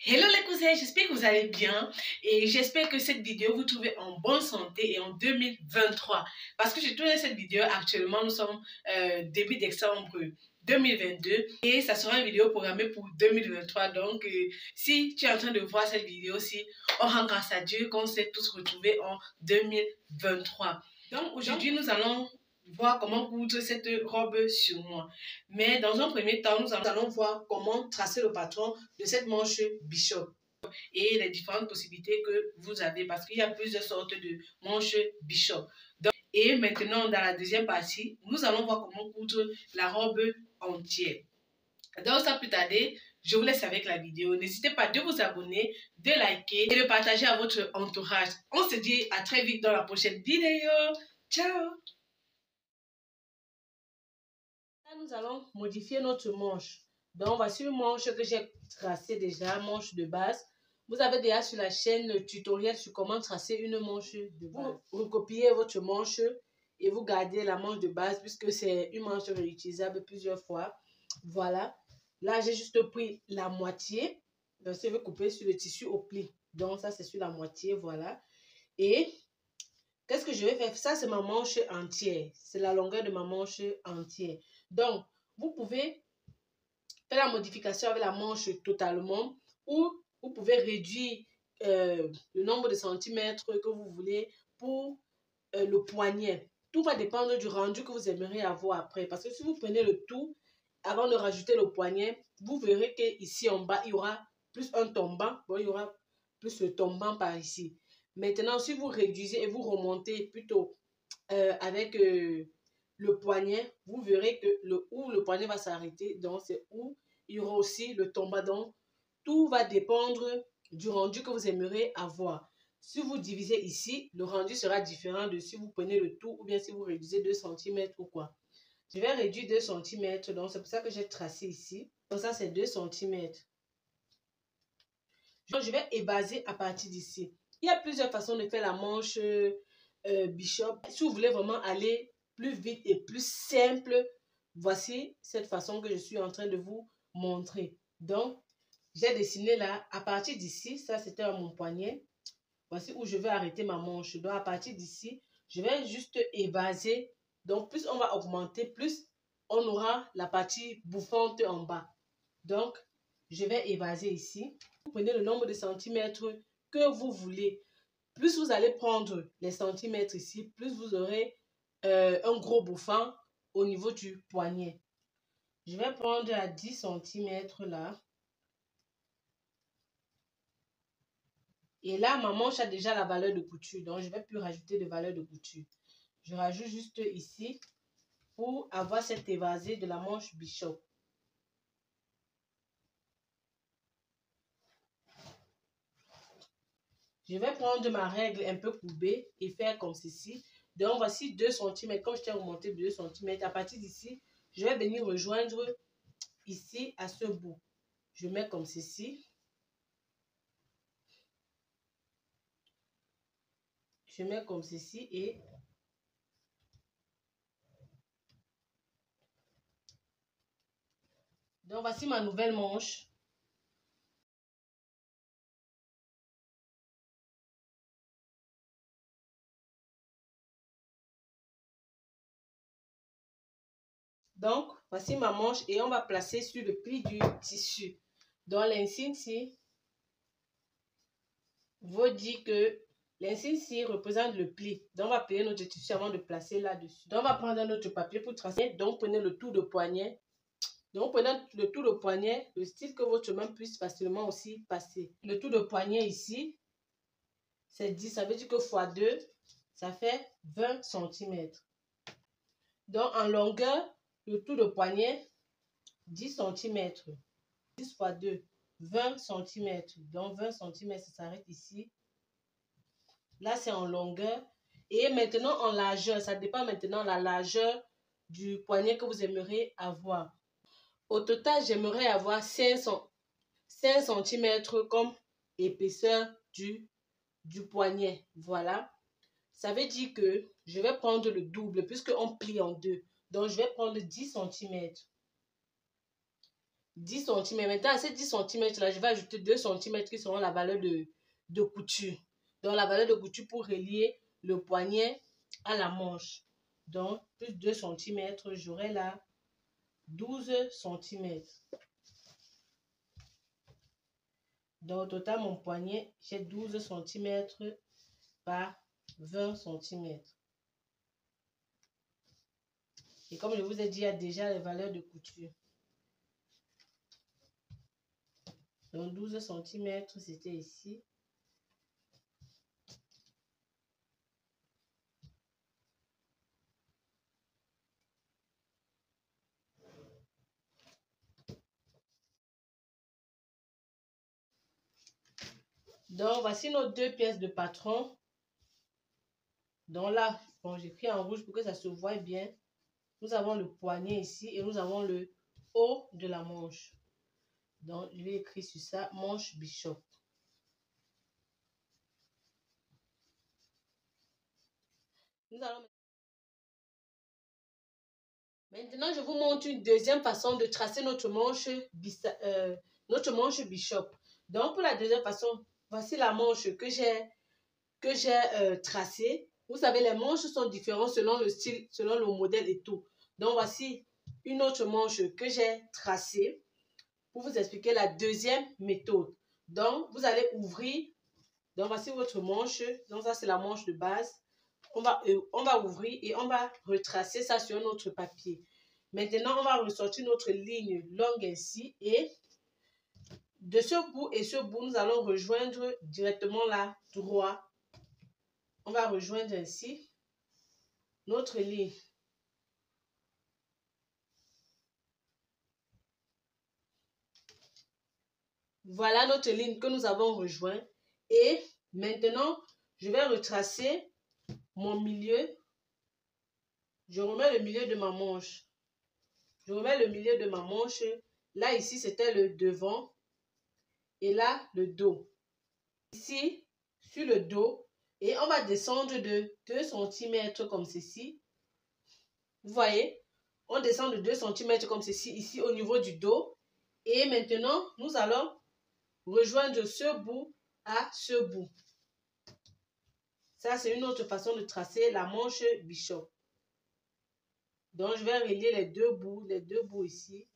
Hello les cousins, j'espère que vous allez bien et j'espère que cette vidéo vous trouvez en bonne santé et en 2023 parce que je tourne cette vidéo actuellement, nous sommes début décembre 2022 et ça sera une vidéo programmée pour 2023 donc si tu es en train de voir cette vidéo, si on rend grâce à Dieu qu'on s'est tous retrouvés en 2023. Donc aujourd'hui nous allons voir comment coudre cette robe sur moi. Mais dans un premier temps, nous allons voir comment tracer le patron de cette manche Bishop et les différentes possibilités que vous avez parce qu'il y a plusieurs sortes de manches Bishop. Donc, et maintenant, dans la deuxième partie, nous allons voir comment coudre la robe entière. Donc, sans plus tarder, je vous laisse avec la vidéo. N'hésitez pas de vous abonner, de liker et de partager à votre entourage. On se dit à très vite dans la prochaine vidéo. Ciao! Nous allons modifier notre manche. Donc, voici une manche que j'ai tracée déjà, manche de base. Vous avez déjà sur la chaîne le tutoriel sur comment tracer une manche de base. Vous recopiez votre manche et vous gardez la manche de base puisque c'est une manche réutilisable plusieurs fois. Voilà. Là, j'ai juste pris la moitié. Donc, je vais couper sur le tissu au pli. Donc, ça, c'est sur la moitié. Voilà. Et qu'est-ce que je vais faire? Ça, c'est ma manche entière. C'est la longueur de ma manche entière. Donc, vous pouvez faire la modification avec la manche totalement ou vous pouvez réduire le nombre de centimètres que vous voulez pour le poignet. Tout va dépendre du rendu que vous aimeriez avoir après. Parce que si vous prenez le tout avant de rajouter le poignet, vous verrez qu'ici en bas, il y aura plus un tombant. Bon, il y aura plus le tombant par ici. Maintenant, si vous réduisez et vous remontez plutôt avec le poignet, vous verrez que le poignet va s'arrêter. Donc, c'est où il y aura aussi le tombant. Donc, tout va dépendre du rendu que vous aimeriez avoir. Si vous divisez ici, le rendu sera différent de si vous prenez le tout ou bien si vous réduisez 2 cm ou quoi. Je vais réduire 2 cm. Donc, c'est pour ça que j'ai tracé ici. Donc, ça, c'est 2 cm. Donc, je vais ébaser à partir d'ici. Il y a plusieurs façons de faire la manche Bishop. Si vous voulez vraiment aller plus vite et plus simple, voici cette façon que je suis en train de vous montrer. Donc, j'ai dessiné là, à partir d'ici, ça c'était mon poignet. Voici où je vais arrêter ma manche. Donc, à partir d'ici, je vais juste évaser. Donc, plus on va augmenter, plus on aura la partie bouffante en bas. Donc, je vais évaser ici. Vous prenez le nombre de centimètres que vous voulez. Plus vous allez prendre les centimètres ici, plus vous aurez un gros bouffant au niveau du poignet. Je vais prendre à 10 cm là. Et là, ma manche a déjà la valeur de couture. Donc, je ne vais plus rajouter de valeur de couture. Je rajoute juste ici pour avoir cet évasé de la manche Bishop. Je vais prendre ma règle un peu courbée et faire comme ceci. Donc, voici 2 cm. Comme je t'ai remonté 2 cm, à partir d'ici, je vais venir rejoindre ici à ce bout. Je mets comme ceci. Je mets comme ceci et donc voici ma nouvelle manche. Donc voici ma manche et on va placer sur le pli du tissu. Donc l'insigne ci vous dit que l'insigne ci représente le pli. Donc on va plier notre tissu avant de placer là-dessus. Donc on va prendre notre papier pour tracer. Donc prenez le tour de poignet. Donc, prenez le tour de poignet, le style que votre main puisse facilement aussi passer. Le tour de poignet ici, c'est 10, ça veut dire que x 2, ça fait 20 cm. Donc, en longueur, le tour de poignet, 10 cm. 10 x 2, 20 cm. Donc, 20 cm, ça s'arrête ici. Là, c'est en longueur. Et maintenant, en largeur, ça dépend maintenant de la largeur du poignet que vous aimeriez avoir. Au total, j'aimerais avoir 5 cm comme épaisseur du poignet. Voilà. Ça veut dire que je vais prendre le double puisqu'on plie en deux. Donc, je vais prendre 10 cm. 10 cm. Maintenant, à ces 10 cm là, je vais ajouter 2 cm qui seront la valeur de couture. Donc, la valeur de couture pour relier le poignet à la manche. Donc, plus 2 cm, j'aurai là 12 cm. Donc, au total, mon poignet, j'ai 12 cm par 20 cm. Et comme je vous ai dit, il y a déjà les valeurs de couture. Donc, 12 cm, c'était ici. Donc, voici nos deux pièces de patron. Donc là, bon, j'écris en rouge pour que ça se voie bien. Nous avons le poignet ici et nous avons le haut de la manche. Donc, je vais écrire sur ça, manche Bishop. Maintenant, je vous montre une deuxième façon de tracer notre manche Bishop. Donc, pour la deuxième façon, voici la manche que j'ai tracée. Vous savez, les manches sont différentes selon le style, selon le modèle et tout. Donc, voici une autre manche que j'ai tracée pour vous expliquer la deuxième méthode. Donc, vous allez ouvrir. Donc, voici votre manche. Donc, ça, c'est la manche de base. On va ouvrir et on va retracer ça sur notre papier. Maintenant, on va ressortir notre ligne longue ainsi et de ce bout et ce bout, nous allons rejoindre directement là, droit. On va rejoindre ainsi notre ligne. Voilà notre ligne que nous avons rejoint. Et maintenant, je vais retracer mon milieu. Je remets le milieu de ma manche. Je remets le milieu de ma manche. Là, ici, c'était le devant. Et là, le dos. Ici, sur le dos. Et on va descendre de 2 cm comme ceci. Vous voyez? On descend de 2 cm comme ceci, ici au niveau du dos. Et maintenant, nous allons rejoindre ce bout à ce bout. Ça, c'est une autre façon de tracer la manche Bishop. Donc, je vais relier les deux bouts ici.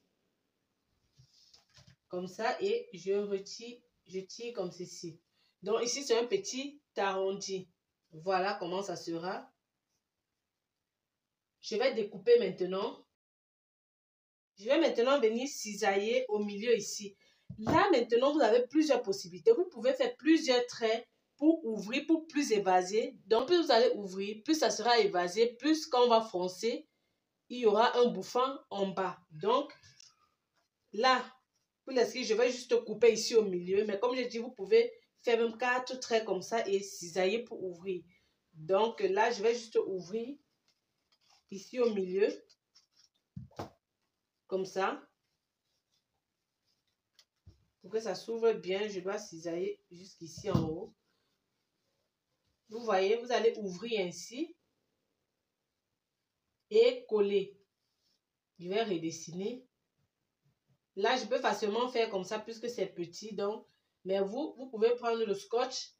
Comme ça, et je tire comme ceci. Donc, ici, c'est un petit arrondi. Voilà comment ça sera. Je vais découper maintenant. Je vais maintenant venir cisailler au milieu ici. Là, maintenant, vous avez plusieurs possibilités. Vous pouvez faire plusieurs traits pour ouvrir, pour plus évaser. Donc, plus vous allez ouvrir, plus ça sera évasé, plus quand on va froncer, il y aura un bouffant en bas. Donc, là, pour l'inscrire, je vais juste couper ici au milieu. Mais comme je dis, vous pouvez faire même 4 traits comme ça et cisailler pour ouvrir. Donc, là, je vais juste ouvrir ici au milieu. Comme ça. Pour que ça s'ouvre bien, je dois cisailler jusqu'ici en haut. Vous voyez, vous allez ouvrir ainsi et coller. Je vais redessiner. Là, je peux facilement faire comme ça puisque c'est petit. Donc, mais vous pouvez prendre le scotch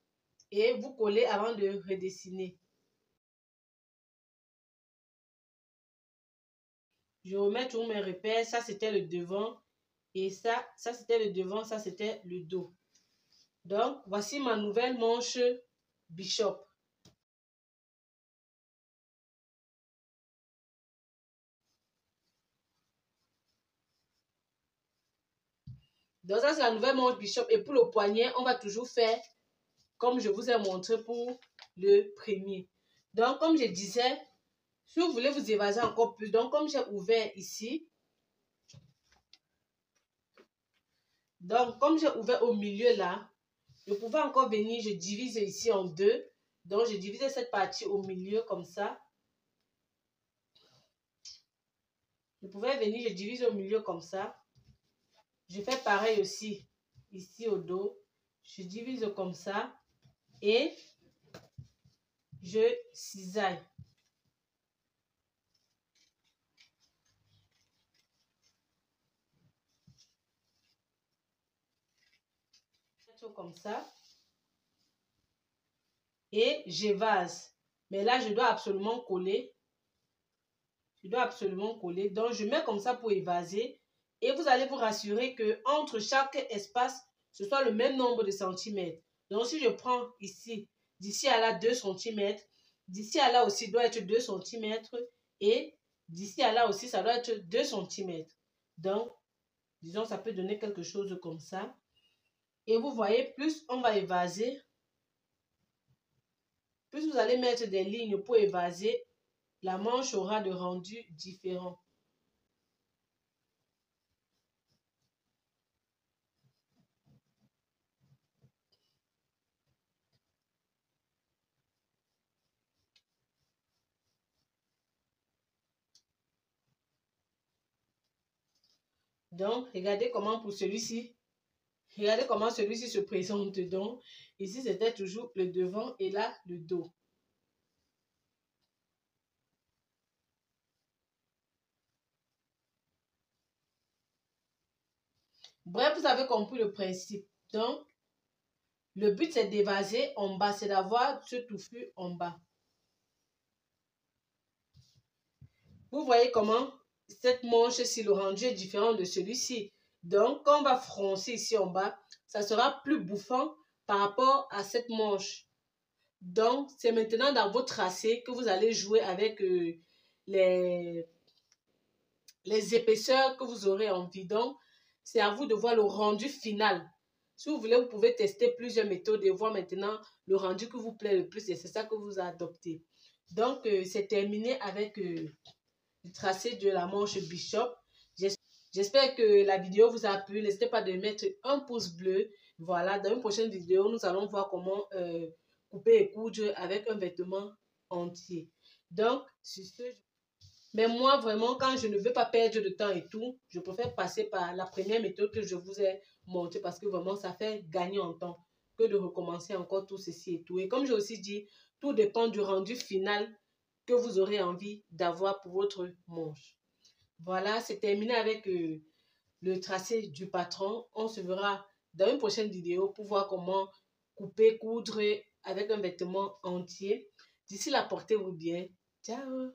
et vous coller avant de redessiner. Je remets tous mes repères. Ça, c'était le devant. Et ça c'était le devant. Ça, c'était le dos. Donc, voici ma nouvelle manche Bishop. Donc, ça, c'est la nouvelle manche Bishop. Et pour le poignet, on va toujours faire comme je vous ai montré pour le premier. Donc, comme je disais, si vous voulez vous évaser encore plus, donc comme j'ai ouvert ici, donc comme j'ai ouvert au milieu là, je pouvais encore venir, je divise ici en deux. Donc, je divise cette partie au milieu comme ça. Je pouvais venir, je divise au milieu comme ça. Je fais pareil aussi ici au dos. Je divise comme ça et je cisaille. mettre comme ça. Et j'évase. Mais là, je dois absolument coller. Je dois absolument coller. Donc, je mets comme ça pour évaser. Et vous allez vous rassurer que entre chaque espace, ce soit le même nombre de centimètres. Donc, si je prends ici, d'ici à là 2 cm, d'ici à là aussi doit être 2 cm et d'ici à là aussi, ça doit être 2 cm. Donc, disons, ça peut donner quelque chose comme ça. Et vous voyez, plus on va évaser, plus vous allez mettre des lignes pour évaser, la manche aura de rendu différent. Donc, regardez comment pour celui-ci, regardez comment celui-ci se présente. Donc, ici, c'était toujours le devant et là, le dos. Bref, vous avez compris le principe. Donc, le but, c'est d'évaser en bas, c'est d'avoir ce touffu en bas. Vous voyez comment cette manche-ci, le rendu est différent de celui-ci. Donc, quand on va froncer ici en bas, ça sera plus bouffant par rapport à cette manche. Donc, c'est maintenant dans votre tracé que vous allez jouer avec les épaisseurs que vous aurez envie. Donc, c'est à vous de voir le rendu final. Si vous voulez, vous pouvez tester plusieurs méthodes et voir maintenant le rendu que vous plaît le plus et c'est ça que vous adoptez. Donc, c'est terminé avec le tracé de la manche Bishop. J'espère que la vidéo vous a plu. N'hésitez pas de mettre un pouce bleu. Voilà, dans une prochaine vidéo, nous allons voir comment couper et coudre avec un vêtement entier. Donc, sur ce, mais moi, vraiment, quand je ne veux pas perdre de temps et tout, je préfère passer par la première méthode que je vous ai montrée parce que vraiment, ça fait gagner en temps que de recommencer encore tout ceci et tout. Et comme j'ai aussi dit, tout dépend du rendu final que vous aurez envie d'avoir pour votre manche. Voilà, c'est terminé avec le tracé du patron. On se verra dans une prochaine vidéo pour voir comment couper, coudre avec un vêtement entier. D'ici là, portez-vous bien. Ciao!